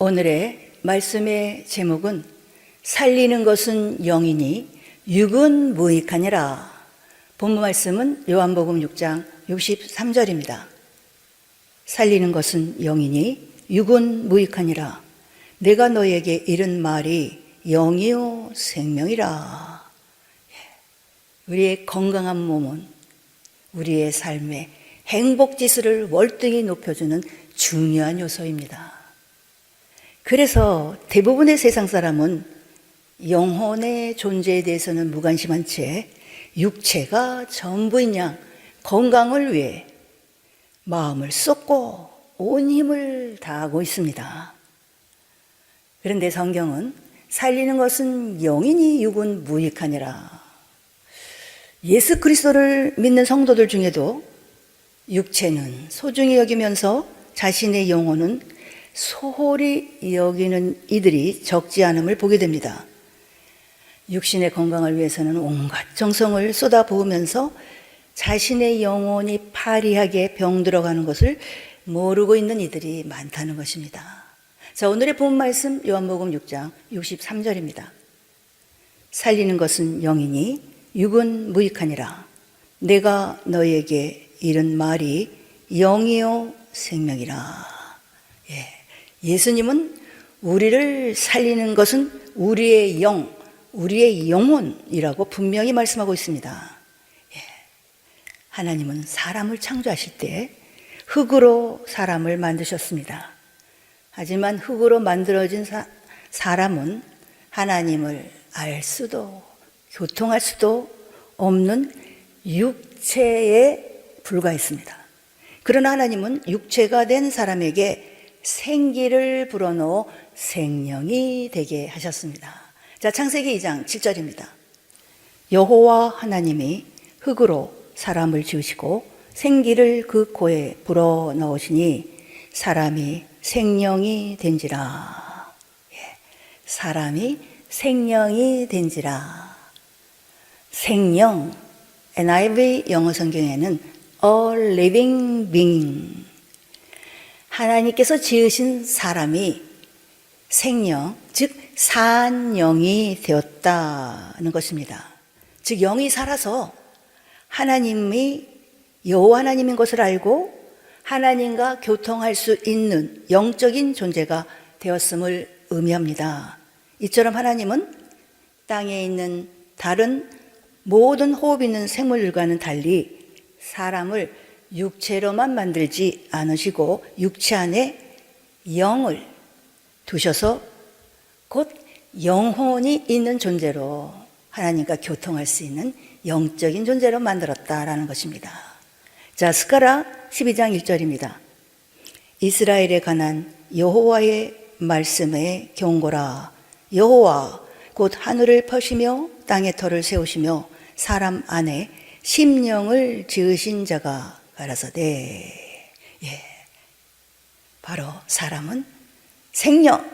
오늘의 말씀의 제목은 살리는 것은 영이니 육은 무익하니라. 본문 말씀은 요한복음 6장 63절입니다. 살리는 것은 영이니 육은 무익하니라. 내가 너에게 이른 말이 영이요 생명이라. 우리의 건강한 몸은 우리의 삶의 행복지수를 월등히 높여주는 중요한 요소입니다. 그래서 대부분의 세상 사람은 영혼의 존재에 대해서는 무관심한 채 육체가 전부인 양 건강을 위해 마음을 쏟고 온 힘을 다하고 있습니다. 그런데 성경은 살리는 것은 영이니 육은 무익하니라. 예수 그리스도를 믿는 성도들 중에도 육체는 소중히 여기면서 자신의 영혼은 소홀히 여기는 이들이 적지 않음을 보게 됩니다. 육신의 건강을 위해서는 온갖 정성을 쏟아부으면서 자신의 영혼이 파리하게 병들어가는 것을 모르고 있는 이들이 많다는 것입니다. 자, 오늘의 본 말씀 요한복음 6장 63절입니다. 살리는 것은 영이니 육은 무익하니라. 내가 너에게 이른 말이 영이요 생명이라. 예수님은 우리를 살리는 것은 우리의 영, 우리의 영혼이라고 분명히 말씀하고 있습니다. 하나님은 사람을 창조하실 때 흙으로 사람을 만드셨습니다. 하지만 흙으로 만들어진 사람은 하나님을 알 수도 교통할 수도 없는 육체에 불과했습니다. 그러나 하나님은 육체가 된 사람에게 생기를 불어넣어 생명이 되게 하셨습니다. 자, 창세기 2장 7절입니다. 여호와 하나님이 흙으로 사람을 지으시고 생기를 그 코에 불어넣으시니 사람이 생명이 된지라. 사람이 생명이 된지라. 생명, NIV 영어 성경에는 a living being, 하나님께서 지으신 사람이 생명, 즉 산영이 되었다는 것입니다. 즉 영이 살아서 하나님이 여호와 하나님인 것을 알고 하나님과 교통할 수 있는 영적인 존재가 되었음을 의미합니다. 이처럼 하나님은 땅에 있는 다른 모든 호흡 있는 생물들과는 달리 사람을 육체로만 만들지 않으시고 육체 안에 영을 두셔서 곧 영혼이 있는 존재로 하나님과 교통할 수 있는 영적인 존재로 만들었다라는 것입니다. 자, 스가랴 12장 1절입니다. 이스라엘에 관한 여호와의 말씀에 경고라. 여호와 곧 하늘을 펴시며 땅에 터를 세우시며 사람 안에 심령을 지으신 자가 가라사대. 바로 사람은 생명,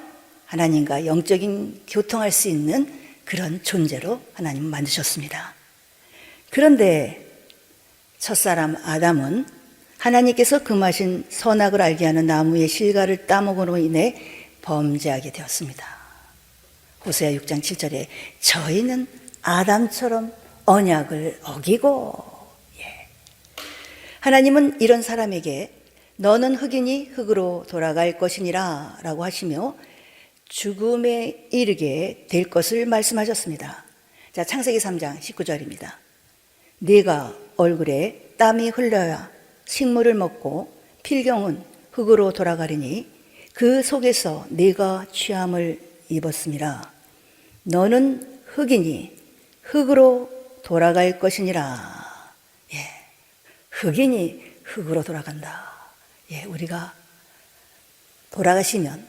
하나님과 영적인 교통할 수 있는 그런 존재로 하나님은 만드셨습니다. 그런데 첫사람 아담은 하나님께서 금하신 선악을 알게 하는 나무의 실과를 따먹음으로 인해 범죄하게 되었습니다. 호세아 6장 7절에 저희는 아담처럼 언약을 어기고. 하나님은 이런 사람에게 너는 흙이니 흙으로 돌아갈 것이니라 라고 하시며 죽음에 이르게 될 것을 말씀하셨습니다. 자, 창세기 3장 19절입니다. 네가 얼굴에 땀이 흘러야 식물을 먹고 필경은 흙으로 돌아가리니 그 속에서 네가 취함을 입었음이라. 너는 흙이니 흙으로 돌아갈 것이니라. 흙이니 흙으로 돌아간다. 우리가 돌아가시면,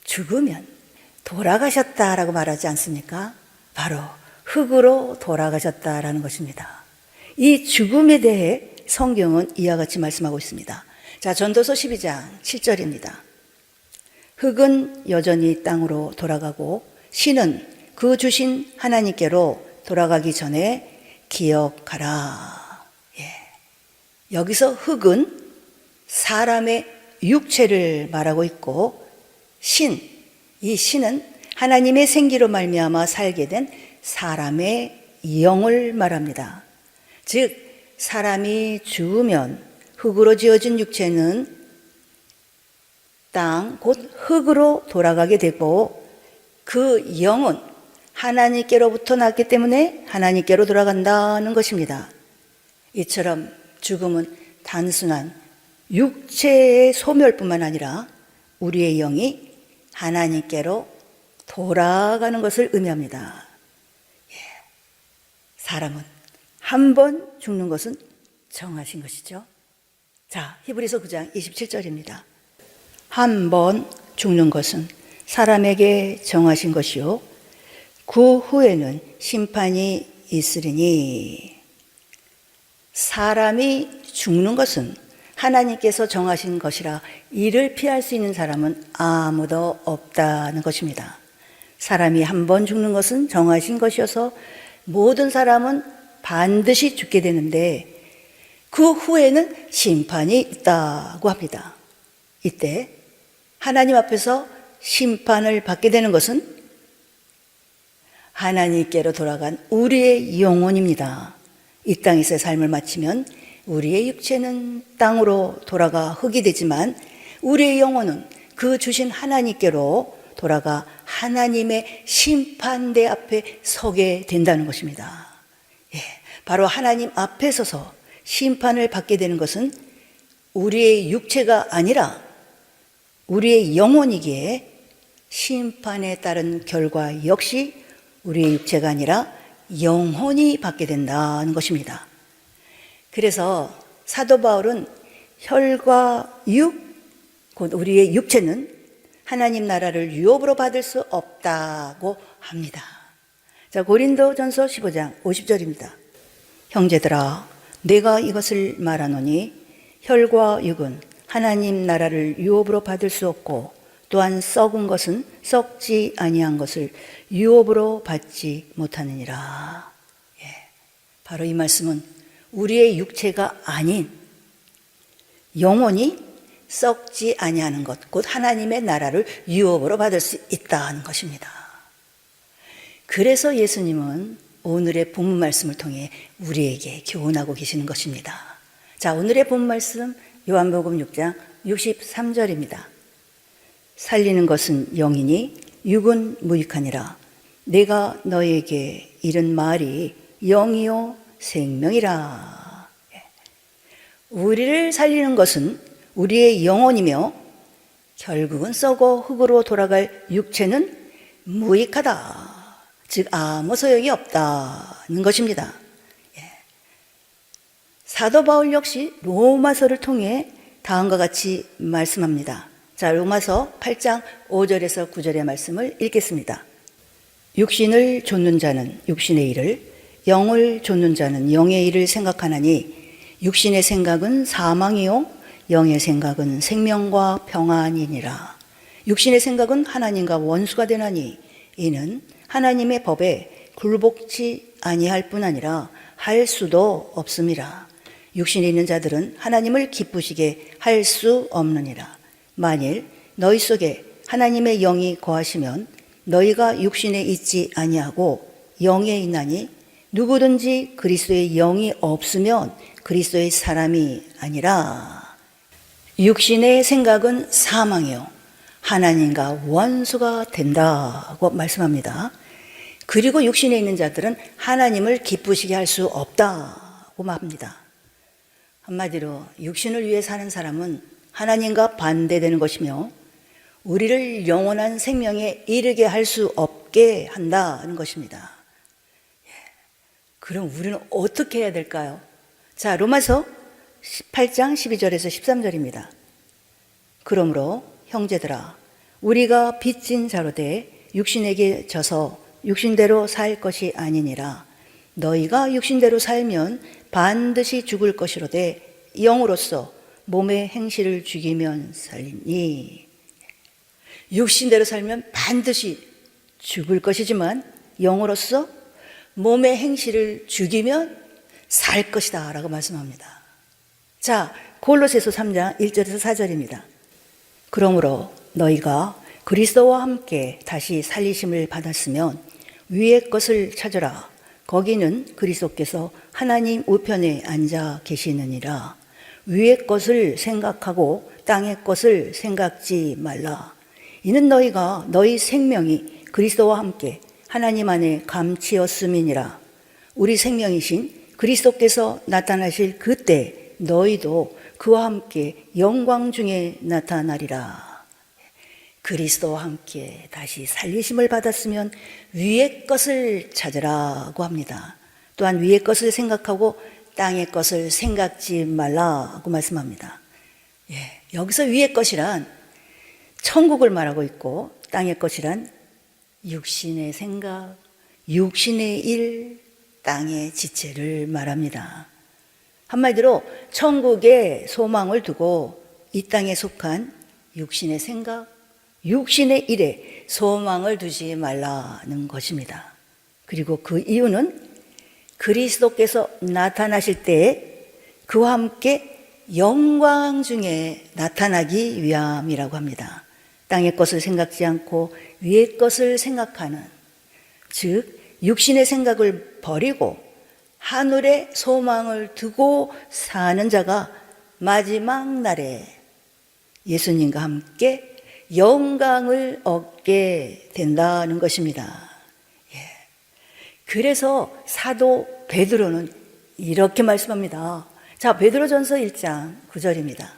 죽으면 돌아가셨다라고 말하지 않습니까? 바로 흙으로 돌아가셨다라는 것입니다. 이 죽음에 대해 성경은 이와 같이 말씀하고 있습니다. 자, 전도서 12장 7절입니다. 흙은 여전히 땅으로 돌아가고 신은 그 주신 하나님께로 돌아가기 전에 기억하라. 여기서 흙은 사람의 육체를 말하고 있고 이 신은 하나님의 생기로 말미암아 살게 된 사람의 영을 말합니다. 즉 사람이 죽으면 흙으로 지어진 육체는 땅 곧 흙으로 돌아가게 되고 그 영은 하나님께로부터 났기 때문에 하나님께로 돌아간다는 것입니다. 이처럼 죽음은 단순한 육체의 소멸뿐만 아니라 우리의 영이 하나님께로 돌아가는 것을 의미합니다. 사람은 한 번 죽는 것은 정하신 것이죠. 자, 히브리서 9장 27절입니다. 한 번 죽는 것은 사람에게 정하신 것이요 그 후에는 심판이 있으리니. 사람이 죽는 것은 하나님께서 정하신 것이라 이를 피할 수 있는 사람은 아무도 없다는 것입니다. 사람이 한 번 죽는 것은 정하신 것이어서 모든 사람은 반드시 죽게 되는데 그 후에는 심판이 있다고 합니다. 이때 하나님 앞에서 심판을 받게 되는 것은 하나님께로 돌아간 우리의 영혼입니다. 이 땅에서의 삶을 마치면 우리의 육체는 땅으로 돌아가 흙이 되지만 우리의 영혼은 그 주신 하나님께로 돌아가 하나님의 심판대 앞에 서게 된다는 것입니다. 바로 하나님 앞에 서서 심판을 받게 되는 것은 우리의 육체가 아니라 우리의 영혼이기에 심판에 따른 결과 역시 우리의 육체가 아니라 영혼이 받게 된다는 것입니다. 그래서 사도 바울은 혈과 육, 곧 우리의 육체는 하나님 나라를 유업으로 받을 수 없다고 합니다. 자, 고린도전서 15장 50절입니다. 형제들아, 내가 이것을 말하노니 혈과 육은 하나님 나라를 유업으로 받을 수 없고 또한 썩은 것은 썩지 아니한 것을 유업으로 받지 못하느니라. 바로 이 말씀은 우리의 육체가 아닌 영혼이 썩지 아니하는 것, 곧 하나님의 나라를 유업으로 받을 수 있다는 것입니다. 그래서 예수님은 오늘의 본문 말씀을 통해 우리에게 교훈하고 계시는 것입니다. 자, 오늘의 본문 말씀 요한복음 6장 63절입니다. 살리는 것은 영이니 육은 무익하니라. 내가 너에게 이른 말이 영이요 생명이라. 우리를 살리는 것은 우리의 영혼이며 결국은 썩어 흙으로 돌아갈 육체는 무익하다. 즉 아무 소용이 없다는 것입니다. 사도 바울 역시 로마서를 통해 다음과 같이 말씀합니다. 자, 로마서 8장 5절에서 9절의 말씀을 읽겠습니다. 육신을 좇는 자는 육신의 일을, 영을 좇는 자는 영의 일을 생각하나니 육신의 생각은 사망이요 영의 생각은 생명과 평안이니라. 육신의 생각은 하나님과 원수가 되나니 이는 하나님의 법에 굴복치 아니할 뿐 아니라 할 수도 없음이라. 육신에 있는 자들은 하나님을 기쁘시게 할 수 없느니라. 만일 너희 속에 하나님의 영이 거하시면 너희가 육신에 있지 아니하고 영에 있나니 누구든지 그리스도의 영이 없으면 그리스도의 사람이 아니라. 육신의 생각은 사망이요 하나님과 원수가 된다고 말씀합니다. 그리고 육신에 있는 자들은 하나님을 기쁘시게 할 수 없다고 말합니다. 한마디로 육신을 위해 사는 사람은 하나님과 반대되는 것이며 우리를 영원한 생명에 이르게 할 수 없게 한다는 것입니다. 그럼 우리는 어떻게 해야 될까요? 자, 로마서 8장 12절에서 13절입니다. 그러므로 형제들아, 우리가 빚진 자로 돼 육신에게 져서 육신대로 살 것이 아니니라. 너희가 육신대로 살면 반드시 죽을 것이로되 영으로서 몸의 행실을 죽이면 살리니. 육신대로 살면 반드시 죽을 것이지만 영으로서 몸의 행실을 죽이면 살 것이다 라고 말씀합니다. 자, 골로새서 3장 1절에서 4절입니다. 그러므로 너희가 그리스도와 함께 다시 살리심을 받았으면 위의 것을 찾으라. 거기는 그리스도께서 하나님 우편에 앉아 계시느니라. 위의 것을 생각하고 땅의 것을 생각지 말라. 이는 너희가 너희 생명이 그리스도와 함께 하나님 안에 감치었음이니라. 우리 생명이신 그리스도께서 나타나실 그때 너희도 그와 함께 영광 중에 나타나리라. 그리스도와 함께 다시 살리심을 받았으면 위의 것을 찾으라고 합니다. 또한 위의 것을 생각하고 땅의 것을 생각지 말라고 말씀합니다. 여기서 위의 것이란 천국을 말하고 있고 땅의 것이란 육신의 생각, 육신의 일, 땅의 지체를 말합니다. 한마디로 천국에 소망을 두고 이 땅에 속한 육신의 생각, 육신의 일에 소망을 두지 말라는 것입니다. 그리고 그 이유는 그리스도께서 나타나실 때에 그와 함께 영광 중에 나타나기 위함이라고 합니다. 땅의 것을 생각지 않고 위의 것을 생각하는, 즉 육신의 생각을 버리고 하늘의 소망을 두고 사는 자가 마지막 날에 예수님과 함께 영광을 얻게 된다는 것입니다. 그래서 사도 베드로는 이렇게 말씀합니다. 자, 베드로전서 1장 9절입니다.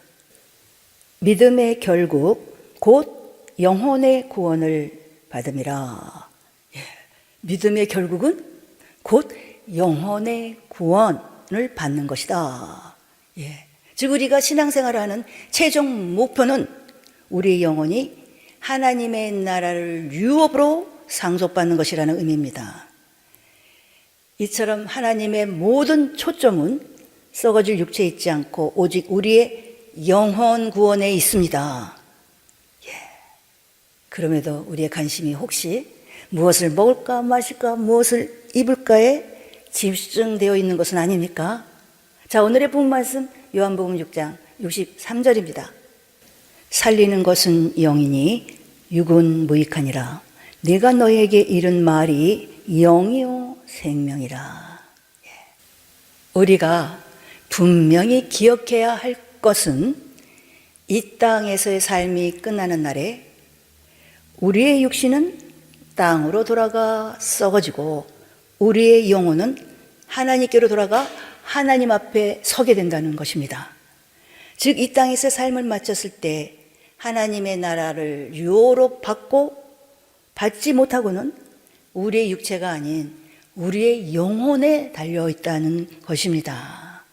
믿음의 결국 곧 영혼의 구원을 받음이라. 믿음의 결국은 곧 영혼의 구원을 받는 것이다. 즉 우리가 신앙생활을 하는 최종 목표는 우리의 영혼이 하나님의 나라를 유업으로 상속받는 것이라는 의미입니다. 이처럼 하나님의 모든 초점은 썩어질 육체에 있지 않고 오직 우리의 영혼 구원에 있습니다. 그럼에도 우리의 관심이 혹시 무엇을 먹을까 마실까 무엇을 입을까에 집중되어 있는 것은 아닙니까? 자, 오늘의 본문 말씀 요한복음 6장 63절입니다. 살리는 것은 영이니 육은 무익하니라. 내가 너에게 이른 말이 영이요 생명이라. 우리가 분명히 기억해야 할 것은 이 땅에서의 삶이 끝나는 날에 우리의 육신은 땅으로 돌아가 썩어지고 우리의 영혼은 하나님께로 돌아가 하나님 앞에 서게 된다는 것입니다. 즉 이 땅에서의 삶을 마쳤을 때 하나님의 나라를 유업으로 받지 못하고는 우리의 육체가 아닌 우리의 영혼에 달려있다는 것입니다.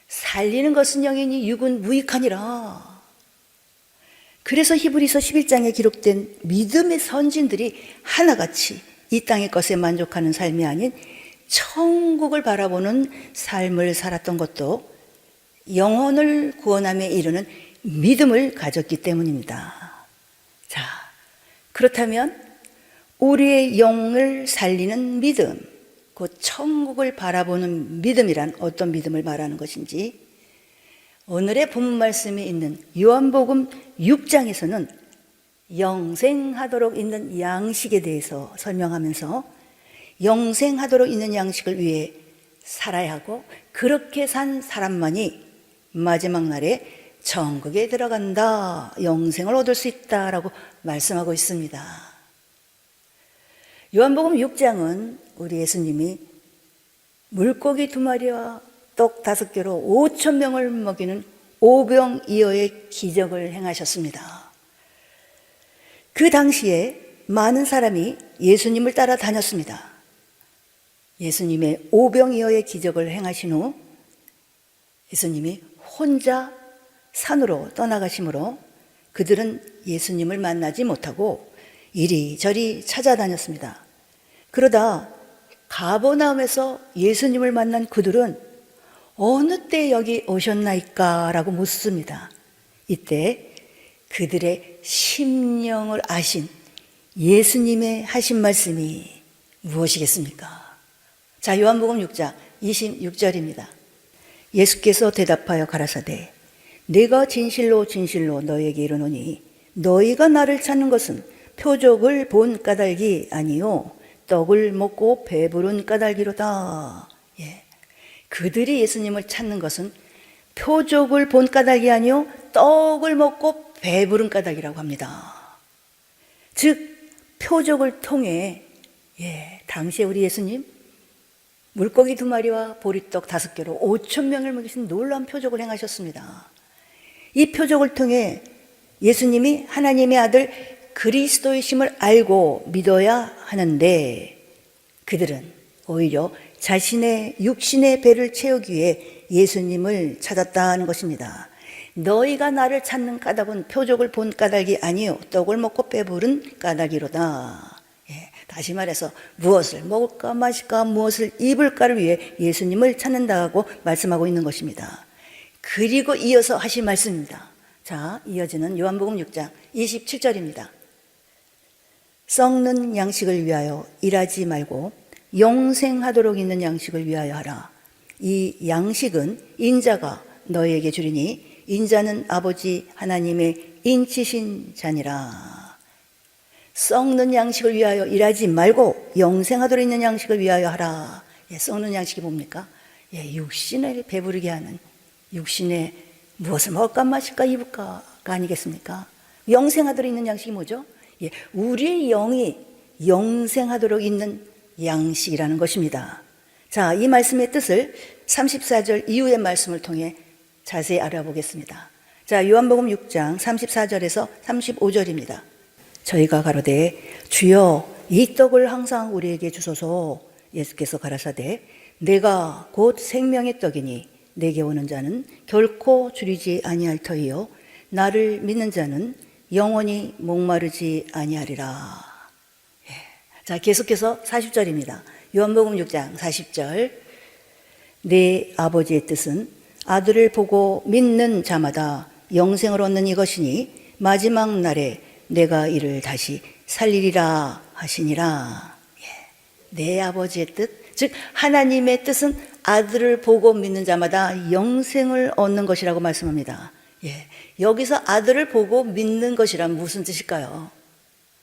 살리는 것은 영이니 육은 무익하니라. 그래서 히브리서 11장에 기록된 믿음의 선진들이 하나같이 이 땅의 것에 만족하는 삶이 아닌 천국을 바라보는 삶을 살았던 것도 영혼을 구원함에 이르는 믿음을 가졌기 때문입니다. 자, 그렇다면 우리의 영을 살리는 믿음, 곧 천국을 바라보는 믿음이란 어떤 믿음을 말하는 것인지 오늘의 본문 말씀이 있는 요한복음 6장에서는 영생하도록 있는 양식에 대해서 설명하면서 영생하도록 있는 양식을 위해 살아야 하고 그렇게 산 사람만이 마지막 날에 천국에 들어간다, 영생을 얻을 수 있다라고 말씀하고 있습니다. 요한복음 6장은 우리 예수님이 물고기 2마리와 떡 5개로 5,000명을 먹이는 오병이어의 기적을 행하셨습니다. 그 당시에 많은 사람이 예수님을 따라 다녔습니다. 예수님의 오병이어의 기적을 행하신 후 예수님이 혼자 산으로 떠나가심으로 그들은 예수님을 만나지 못하고 이리저리 찾아다녔습니다. 그러다 가버나움에서 예수님을 만난 그들은 어느 때 여기 오셨나이까? 라고 묻습니다. 이때 그들의 심령을 아신 예수님의 하신 말씀이 무엇이겠습니까? 자, 요한복음 6장 26절입니다. 예수께서 대답하여 가라사대 내가 진실로 진실로 너에게 이르노니 너희가 나를 찾는 것은 표적을 본 까닭이 아니요 떡을 먹고 배부른 까닭이로다. 예. 그들이 예수님을 찾는 것은 표적을 본 까닭이 아니요 떡을 먹고 배부른 까닭이라고 합니다. 즉 표적을 통해 당시에 우리 예수님 물고기 2마리와 보리떡 5개로 5천 명을 먹이신 놀라운 표적을 행하셨습니다. 이 표적을 통해 예수님이 하나님의 아들 그리스도이심을 알고 믿어야 하는데 그들은 오히려 자신의 육신의 배를 채우기 위해 예수님을 찾았다는 것입니다. 너희가 나를 찾는 까닭은 표적을 본 까닭이 아니요 떡을 먹고 배부른 까닭이로다. 다시 말해서 무엇을 먹을까 마실까 무엇을 입을까를 위해 예수님을 찾는다고 말씀하고 있는 것입니다. 그리고 이어서 하신 말씀입니다. 자, 이어지는 요한복음 6장 27절입니다. 썩는 양식을 위하여 일하지 말고 영생하도록 있는 양식을 위하여 하라. 이 양식은 인자가 너희에게 주리니 인자는 아버지 하나님의 인치신 자니라. 썩는 양식을 위하여 일하지 말고 영생하도록 있는 양식을 위하여 하라. 썩는 양식이 뭡니까? 육신을 배부르게 하는 육신에 무엇을 먹을까 마실까 입을까가 아니겠습니까? 영생하도록 있는 양식이 뭐죠? 우리의 영이 영생하도록 있는 양식이라는 것입니다. 자, 이 말씀의 뜻을 34절 이후의 말씀을 통해 자세히 알아보겠습니다. 자, 요한복음 6장 34절에서 35절입니다. 저희가 가로되 주여 이 떡을 항상 우리에게 주소서. 예수께서 가라사대 내가 곧 생명의 떡이니 내게 오는 자는 결코 줄이지 아니할 터이요 나를 믿는 자는 영원히 목마르지 아니하리라. 자, 계속해서 40절입니다. 요한복음 6장 40절. 내 아버지의 뜻은 아들을 보고 믿는 자마다 영생을 얻는 이것이니 마지막 날에 내가 이를 다시 살리리라 하시니라. 내 아버지의 뜻, 즉 하나님의 뜻은 아들을 보고 믿는 자마다 영생을 얻는 것이라고 말씀합니다. 여기서 아들을 보고 믿는 것이란 무슨 뜻일까요?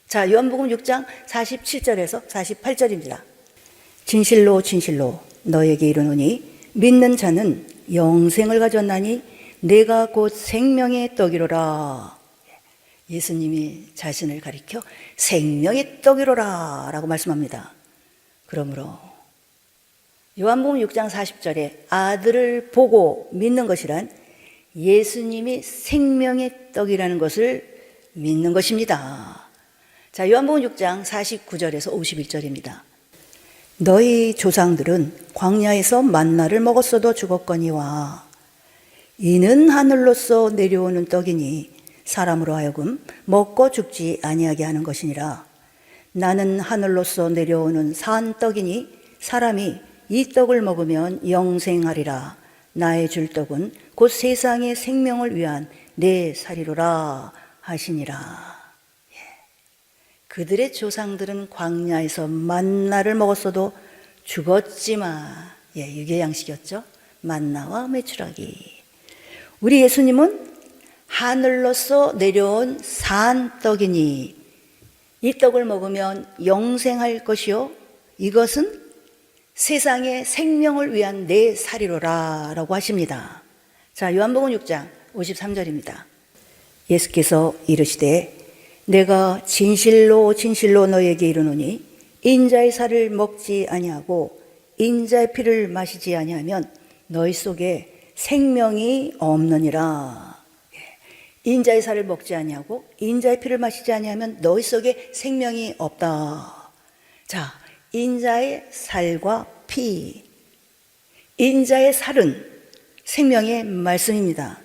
자, 요한복음 6장 47절에서 48절입니다. 진실로 진실로 너에게 이르노니 믿는 자는 영생을 가졌나니 내가 곧 생명의 떡이로라. 예수님이 자신을 가리켜 생명의 떡이로라 라고 말씀합니다. 그러므로 요한복음 6장 40절에 아들을 보고 믿는 것이란 예수님이 생명의 떡이라는 것을 믿는 것입니다. 자, 요한복음 6장 49절에서 51절입니다. 너희 조상들은 광야에서 만나를 먹었어도 죽었거니와 이는 하늘로서 내려오는 떡이니 사람으로 하여금 먹고 죽지 아니하게 하는 것이니라. 나는 하늘로서 내려오는 산 떡이니 사람이 이 떡을 먹으면 영생하리라. 나의 줄 떡은 곧 세상의 생명을 위한 내 살이로라 하시니라. 그들의 조상들은 광야에서 만나를 먹었어도 죽었지만 이게 양식이었죠. 만나와 메추라기. 우리 예수님은 하늘로서 내려온 산 떡이니 이 떡을 먹으면 영생할 것이요 이것은 세상의 생명을 위한 내 살이로라 라고 하십니다. 자, 요한복음 6장 53절입니다. 예수께서 이르시되 내가 진실로 진실로 너에게 이르노니 인자의 살을 먹지 아니하고 인자의 피를 마시지 아니하면 너희 속에 생명이 없느니라. 인자의 살을 먹지 아니하고 인자의 피를 마시지 아니하면 너희 속에 생명이 없다. 자, 인자의 살과 피, 인자의 살은 생명의 말씀입니다.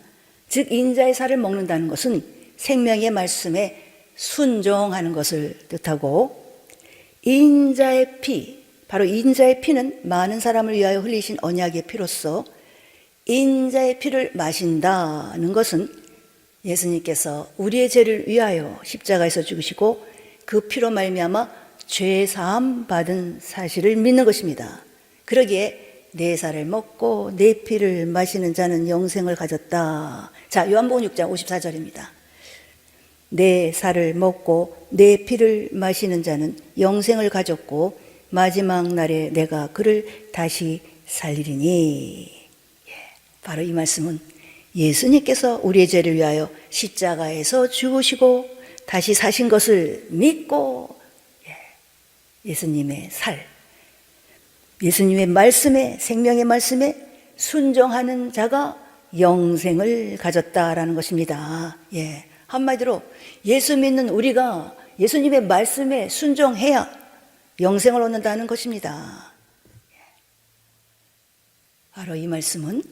즉 인자의 살을 먹는다는 것은 생명의 말씀에 순종하는 것을 뜻하고 인자의 피, 바로 인자의 피는 많은 사람을 위하여 흘리신 언약의 피로서 인자의 피를 마신다는 것은 예수님께서 우리의 죄를 위하여 십자가에서 죽으시고 그 피로 말미암아 죄 사함 받은 사실을 믿는 것입니다. 그러기에 내 살을 먹고 내 피를 마시는 자는 영생을 가졌다. 자, 요한복음 6장 54절입니다. 내 살을 먹고 내 피를 마시는 자는 영생을 가졌고 마지막 날에 내가 그를 다시 살리리니. 바로 이 말씀은 예수님께서 우리의 죄를 위하여 십자가에서 죽으시고 다시 사신 것을 믿고 예수님의 예수님의 말씀에, 생명의 말씀에 순종하는 자가 영생을 가졌다라는 것입니다. 한마디로 예수 믿는 우리가 예수님의 말씀에 순종해야 영생을 얻는다는 것입니다. 바로 이 말씀은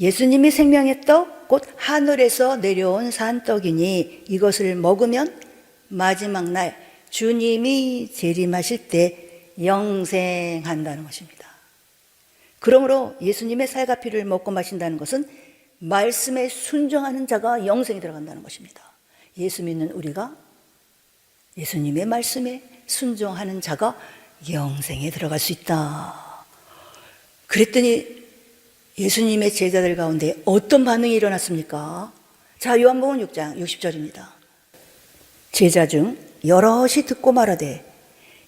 예수님이 생명의 떡, 곧 하늘에서 내려온 산떡이니 이것을 먹으면 마지막 날 주님이 재림하실 때 영생한다는 것입니다. 그러므로 예수님의 살과 피를 먹고 마신다는 것은 말씀에 순종하는 자가 영생에 들어간다는 것입니다. 예수 믿는 우리가 예수님의 말씀에 순종하는 자가 영생에 들어갈 수 있다. 그랬더니 예수님의 제자들 가운데 어떤 반응이 일어났습니까? 자, 요한복음 6장 60절입니다. 제자 중 여럿이 듣고 말하되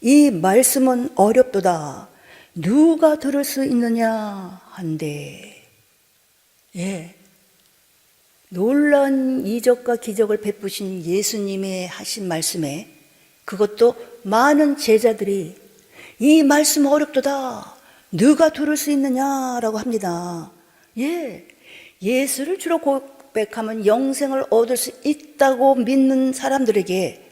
이 말씀은 어렵도다. 누가 들을 수 있느냐 한데. 놀라운 이적과 기적을 베푸신 예수님의 하신 말씀에 그것도 많은 제자들이 이 말씀 어렵도다. 누가 들을 수 있느냐라고 합니다. 예수를 주로 고백하면 영생을 얻을 수 있다고 믿는 사람들에게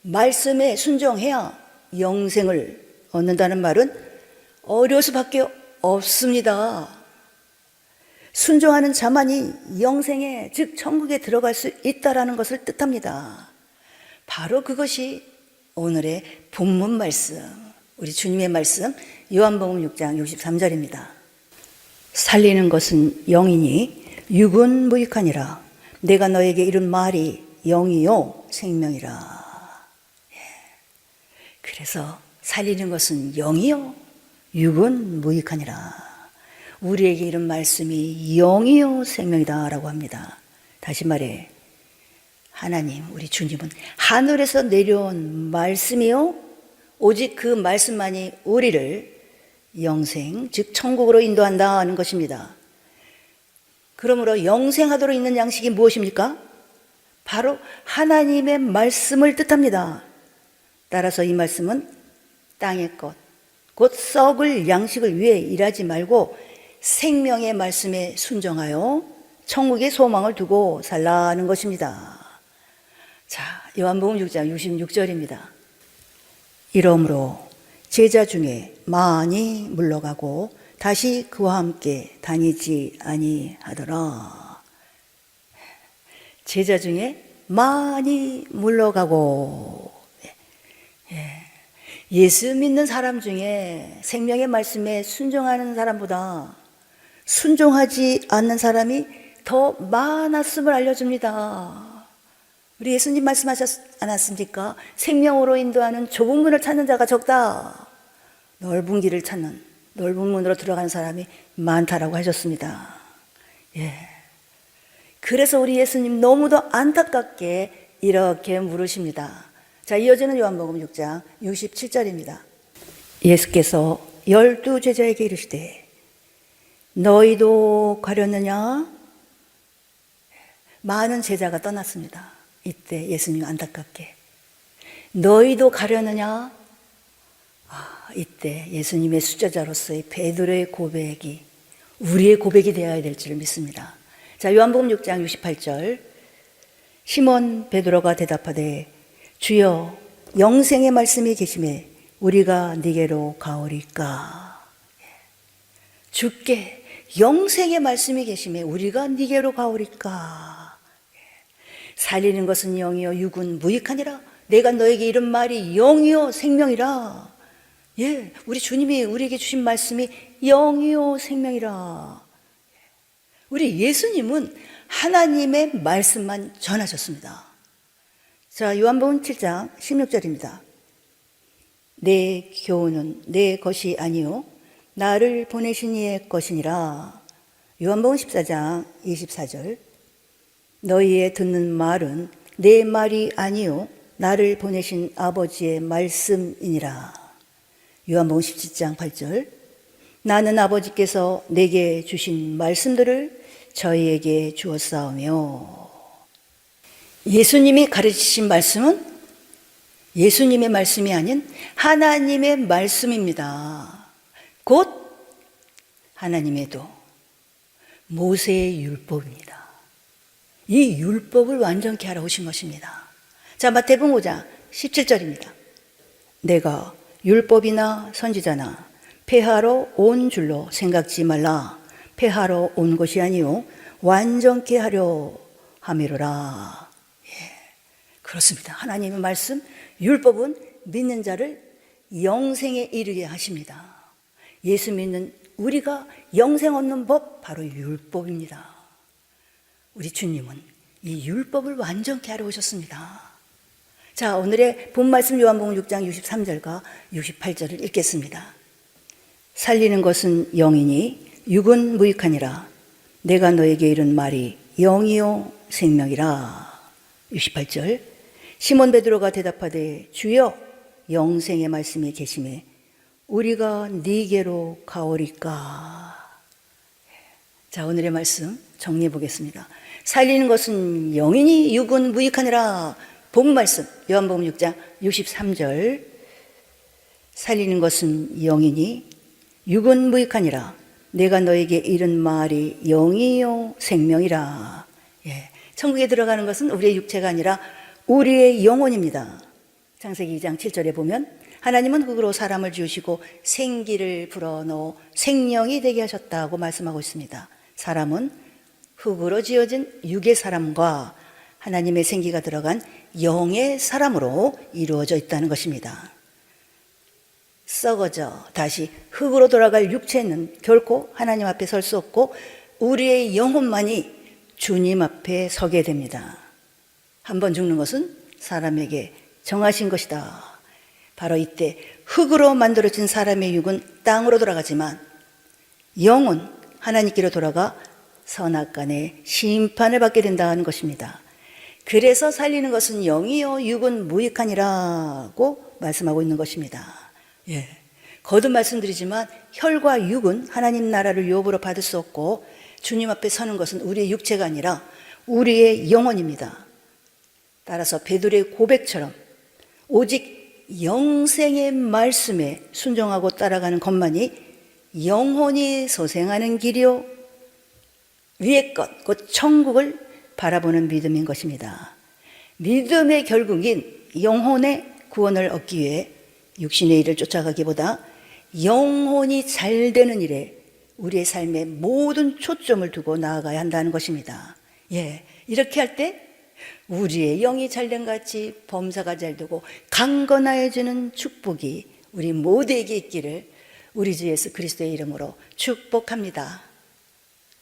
말씀에 순종해야 영생을 얻는다는 말은 어려울 수밖에 없습니다. 순종하는 자만이 영생에, 즉 천국에 들어갈 수 있다라는 것을 뜻합니다. 바로 그것이 오늘의 본문 말씀, 우리 주님의 말씀 요한복음 6장 63절입니다. 살리는 것은 영이니 육은 무익하니라. 내가 너에게 이른 말이 영이요 생명이라. 그래서 살리는 것은 영이요 육은 무익하니라. 우리에게 이런 말씀이 영이요 생명이다 라고 합니다. 다시 말해 하나님, 우리 주님은 하늘에서 내려온 말씀이요 오직 그 말씀만이 우리를 영생, 즉 천국으로 인도한다는 것입니다. 그러므로 영생하도록 있는 양식이 무엇입니까? 바로 하나님의 말씀을 뜻합니다. 따라서 이 말씀은 땅의 것, 곧 썩을 양식을 위해 일하지 말고 생명의 말씀에 순종하여 천국의 소망을 두고 살라는 것입니다. 자, 요한복음 6장 66절입니다. 이러므로 제자 중에 많이 물러가고 다시 그와 함께 다니지 아니하더라. 제자 중에 많이 물러가고, 예수 믿는 사람 중에 생명의 말씀에 순종하는 사람보다 순종하지 않는 사람이 더 많았음을 알려줍니다. 우리 예수님 말씀하셨지 않았습니까? 생명으로 인도하는 좁은 문을 찾는 자가 적다. 넓은 길을 찾는, 넓은 문으로 들어가는 사람이 많다라고 하셨습니다. 그래서 우리 예수님 너무도 안타깝게 이렇게 물으십니다. 자, 이어지는 요한복음 6장 67절입니다. 예수께서 12 제자에게 이르시되 너희도 가렸느냐? 많은 제자가 떠났습니다. 이때 예수님 안타깝게 너희도 가려느냐? 이때 예수님의 수제자로서의 베드로의 고백이 우리의 고백이 되어야 될 줄 믿습니다. 자, 요한복음 6장 68절. 시몬 베드로가 대답하되 주여 영생의 말씀이 계심에 우리가 네게로 가오리까. 주께 영생의 말씀이 계심에 우리가 네게로 가오리까. 살리는 것은 영이요 육은 무익하니라. 내가 너에게 이른 말이 영이요 생명이라. 우리 주님이 우리에게 주신 말씀이 영이요 생명이라. 우리 예수님은 하나님의 말씀만 전하셨습니다. 자, 요한복음 7장 16절입니다. 내 교훈은 내 것이 아니요 나를 보내신 이의 것이니라. 요한복음 14장 24절. 너희의 듣는 말은 내 말이 아니요 나를 보내신 아버지의 말씀이니라. 요한복음 17장 8절. 나는 아버지께서 내게 주신 말씀들을 저희에게 주었사오며. 예수님이 가르치신 말씀은 예수님의 말씀이 아닌 하나님의 말씀입니다. 곧 하나님의도 모세의 율법입니다. 이 율법을 완전케 하러 오신 것입니다. 자, 마태복음 5장 17절입니다. 내가 율법이나 선지자나 폐하러 온 줄로 생각지 말라. 폐하러 온 것이 아니요 완전케 하려 함이로라. 예, 그렇습니다. 하나님의 말씀, 율법은 믿는 자를 영생에 이르게 하십니다. 예수 믿는 우리가 영생 얻는 법, 바로 율법입니다. 우리 주님은 이 율법을 완전케 하러 오셨습니다. 자, 오늘의 본 말씀 요한복음 6장 63절과 68절을 읽겠습니다. 살리는 것은 영이니 육은 무익하니라. 내가 너에게 이른 말이 영이요 생명이라. 68절. 시몬 베드로가 대답하되 주여 영생의 말씀이 계심에 우리가 네게로 가오리까. 자, 오늘의 말씀 정리해 보겠습니다. 살리는 것은 영이니 육은 무익하니라. 본 말씀 요한복음 6장 63절. 살리는 것은 영이니 육은 무익하니라. 내가 너에게 이른 말이 영이요 생명이라. 예, 천국에 들어가는 것은 우리의 육체가 아니라 우리의 영혼입니다. 창세기 2장 7절에 보면 하나님은 흙으로 사람을 지으시고 생기를 불어넣어 생명이 되게 하셨다고 말씀하고 있습니다. 사람은 흙으로 지어진 육의 사람과 하나님의 생기가 들어간 영의 사람으로 이루어져 있다는 것입니다. 썩어져 다시 흙으로 돌아갈 육체는 결코 하나님 앞에 설 수 없고 우리의 영혼만이 주님 앞에 서게 됩니다. 한번 죽는 것은 사람에게 정하신 것이다. 바로 이때 흙으로 만들어진 사람의 육은 땅으로 돌아가지만 영은 하나님께로 돌아가 선악간의 심판을 받게 된다는 것입니다. 그래서 살리는 것은 영이요 육은 무익하니라고 말씀하고 있는 것입니다. 예, 거듭 말씀드리지만 혈과 육은 하나님 나라를 유업으로 받을 수 없고 주님 앞에 서는 것은 우리의 육체가 아니라 우리의 영혼입니다. 따라서 베드로의 고백처럼 오직 영생의 말씀에 순종하고 따라가는 것만이 영혼이 소생하는 길이요 위의 것, 곧 천국을 바라보는 믿음인 것입니다. 믿음의 결국인 영혼의 구원을 얻기 위해 육신의 일을 쫓아가기보다 영혼이 잘 되는 일에 우리의 삶의 모든 초점을 두고 나아가야 한다는 것입니다. 예, 이렇게 할 때 우리의 영이 잘된 같이 범사가 잘되고 강건하여지는 축복이 우리 모두에게 있기를 우리 주 예수 그리스도의 이름으로 축복합니다.